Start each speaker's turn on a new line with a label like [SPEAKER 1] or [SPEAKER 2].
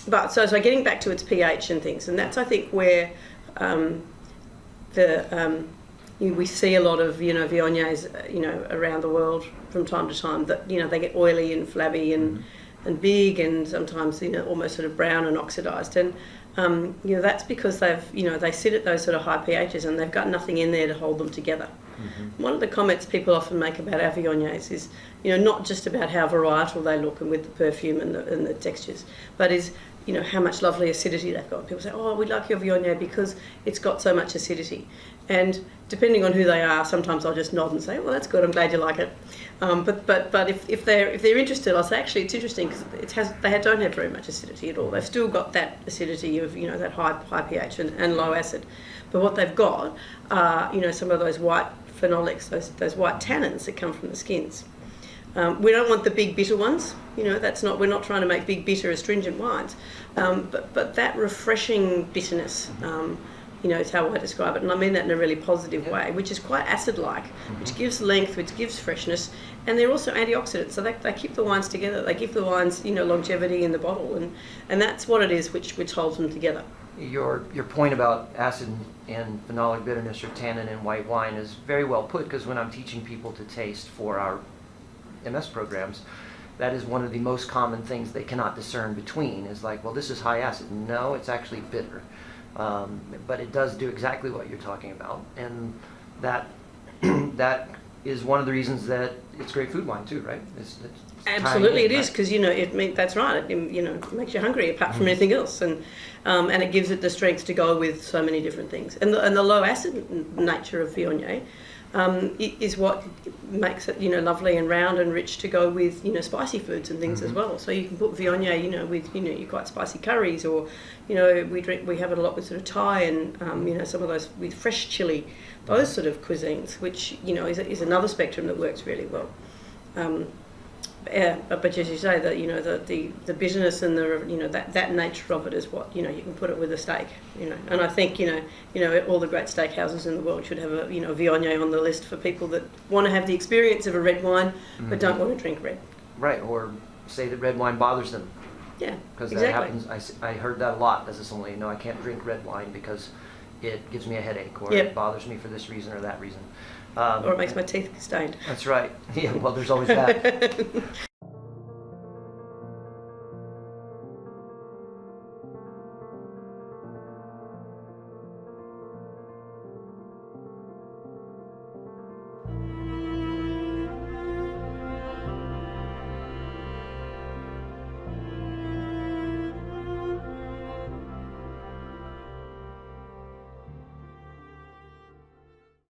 [SPEAKER 1] But so getting back to its pH and things, and that's I think where we see a lot of Viogniers around the world from time to time that they get oily and flabby and big, and sometimes almost sort of brown and oxidised, and that's because they sit at those sort of high pHs and they've got nothing in there to hold them together. One of the comments people often make about our Viogniers is not just about how varietal they look and with the perfume and the textures, but is how much lovely acidity they've got. People say, oh, we like your Viognier because it's got so much acidity. And depending on who they are, sometimes I'll just nod and say, well, that's good, I'm glad you like it. But if they're interested, I'll say, actually, it's interesting because they don't have very much acidity at all. They've still got that acidity of, that high pH and low acid. But what they've got are, some of those white phenolics, those white tannins that come from the skins. We don't want the big bitter ones. We're not trying to make big bitter astringent wines. But that refreshing bitterness, is how I describe it, and I mean that in a really positive way, which is quite acid-like, which gives length, which gives freshness, and they're also antioxidants, so they keep the wines together. They give the wines, longevity in the bottle, and that's what it is which holds them together.
[SPEAKER 2] Your point about acid and phenolic bitterness or tannin in white wine is very well put, because when I'm teaching people to taste for our MS programs, that is one of the most common things they cannot discern between, is like, well, this is high acid. No, it's actually bitter. But it does do exactly what you're talking about, and that is one of the reasons that it's great food wine too, right? It's
[SPEAKER 1] absolutely, it is, because that's right. It makes you hungry apart from anything else, and it gives it the strength to go with so many different things. And the low acid nature of Viognier is what makes it lovely and round and rich to go with spicy foods and things as well. So you can put Viognier with your quite spicy curries, or we have it a lot with sort of Thai and some of those with fresh chili, those sort of cuisines, which is another spectrum that works really well. But as you say, the bitterness and that nature of it is what you can put it with a steak, and I think all the great steakhouses in the world should have a Viognier on the list for people that want to have the experience of a red wine but don't want to drink red.
[SPEAKER 2] Right, or say that red wine bothers them.
[SPEAKER 1] Yeah,
[SPEAKER 2] because
[SPEAKER 1] exactly.
[SPEAKER 2] that happens. I heard that a lot as a sommelier. I can't drink red wine because it gives me a headache, or it bothers me for this reason or that reason.
[SPEAKER 1] Or it makes my teeth stained.
[SPEAKER 2] That's right. Yeah, well, there's always that.